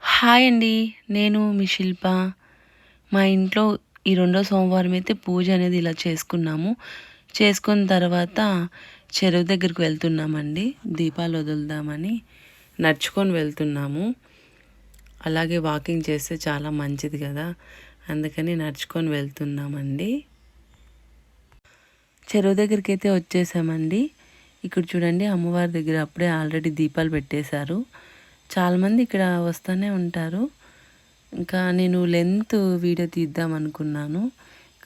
Hi అండి. నేను మీ శిల్ప. మా ఇంట్లో ఈ రెండో సోమవారం అయితే పూజ అనేది ఇలా చేసుకున్నాము. చేసుకున్న తర్వాత చెరువు దగ్గరికి వెళ్తున్నామండి. దీపాలు వదులుదామని నడుచుకొని వెళ్తున్నాము. అలాగే వాకింగ్ చేస్తే చాలా మంచిది కదా, అందుకని నడుచుకొని వెళ్తున్నామండి. చెరువు దగ్గరికి అయితే వచ్చేసామండి. ఇక్కడ చూడండి, అమ్మవారి దగ్గర అప్పుడే ఆల్రెడీ దీపాలు పెట్టేశారు. చాలామంది ఇక్కడ వస్తూనే ఉంటారు. ఇంకా నేను లెంత్ వీడియో తీద్దాం అనుకున్నాను,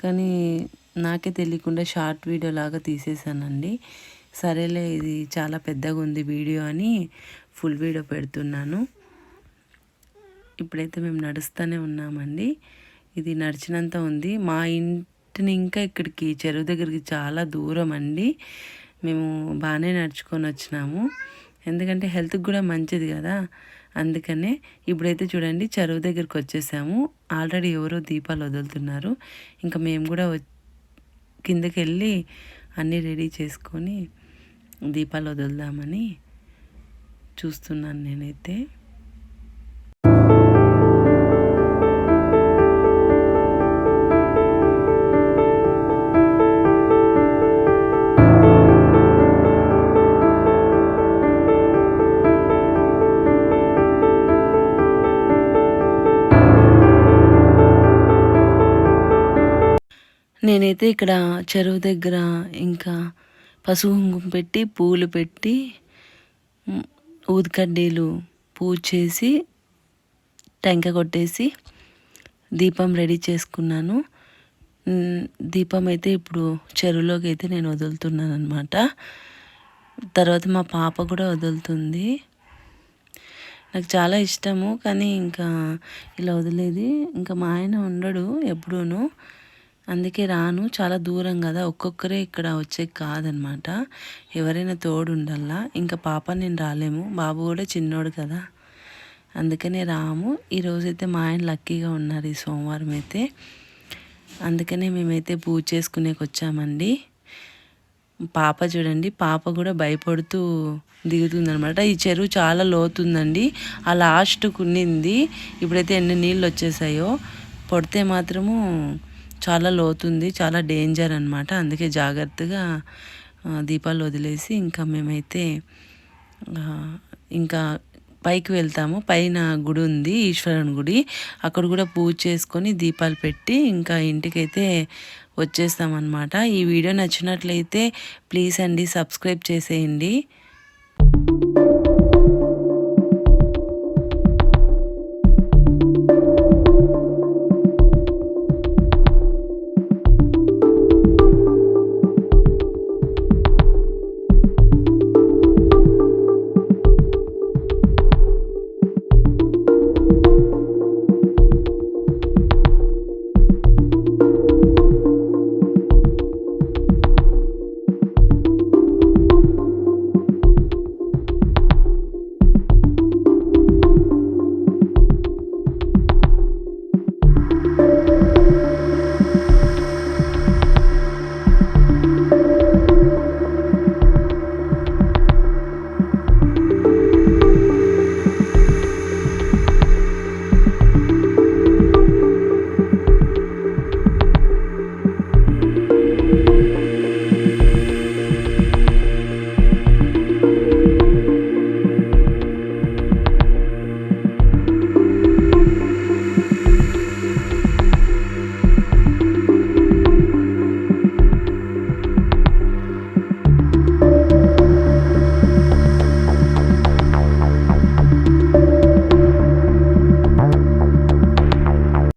కానీ నాకే తెలియకుండా షార్ట్ వీడియో లాగా తీసేసానండి. సరేలే, ఇది చాలా పెద్దగా ఉంది వీడియో అని ఫుల్ వీడియో పెడుతున్నాను. ఇప్పుడైతే మేము నడుస్తూనే ఉన్నామండి. ఇది నడిచినంత ఉంది. మా ఇంటిని ఇంకా ఇక్కడికి చెరువు దగ్గరికి చాలా దూరం అండి. మేము బాగానే నడుచుకొని వచ్చినాము, ఎందుకంటే హెల్త్కి కూడా మంచిది కదా, అందుకనే. ఇప్పుడైతే చూడండి, చెరువు దగ్గరికి వచ్చేసాము. ఆల్రెడీ ఎవరో దీపాలు వదులుతున్నారు. ఇంకా మేము కూడా కిందకి వెళ్ళి అన్నీ రెడీ చేసుకొని దీపాలు వదులుదామని చూస్తున్నాను నేనైతే. నేనైతే ఇక్కడ చెరువు దగ్గర ఇంకా పసుపు కుంకుమ పెట్టి, పూలు పెట్టి, ఊదికడ్డీలు పూజ చేసి, టెంకాయ కొట్టేసి దీపం రెడీ చేసుకున్నాను. దీపం అయితే ఇప్పుడు చెరువులోకి అయితే నేను వదులుతున్నాను అనమాట. తర్వాత మా పాప కూడా వదులుతుంది. నాకు చాలా ఇష్టము, కానీ ఇంకా ఇలా వదిలేది. ఇంకా మా ఆయన ఉండడు ఎప్పుడూను, అందుకే రాను. చాలా దూరం కదా, ఒక్కొక్కరే ఇక్కడ వచ్చే కాదనమాట, ఎవరైనా తోడు ఉండాలా. ఇంకా పాప నేను రాలేము, బాబు కూడా చిన్నోడు కదా, అందుకనే రాము. ఈరోజైతే మా ఆయన లక్కీగా ఉన్నారు ఈ సోమవారం అయితే, అందుకనే మేమైతే పూజ చేసుకునేకి వచ్చామండి. పాప చూడండి, పాప కూడా భయపడుతూ దిగుతుందనమాట. ఈ చెరువు చాలా లోతుందండి, ఆ లాస్ట్కు ఉన్నింది. ఇప్పుడైతే ఎన్ని నీళ్ళు వచ్చేసాయో, పడితే మాత్రము చాలా లోతుంది, చాలా డేంజర్ అనమాట. అందుకే జాగ్రత్తగా దీపాలు వదిలేసి ఇంకా మేమైతే ఇంకా పైకి వెళ్తాము. పైన గుడి ఉంది, ఈశ్వరుని గుడి, అక్కడ కూడా పూజ చేసుకొని దీపాలు పెట్టి ఇంకా ఇంటికైతే వచ్చేస్తామన్నమాట. ఈ వీడియో నచ్చినట్లయితే ప్లీజ్ అండి సబ్స్క్రైబ్ చేసేయండి.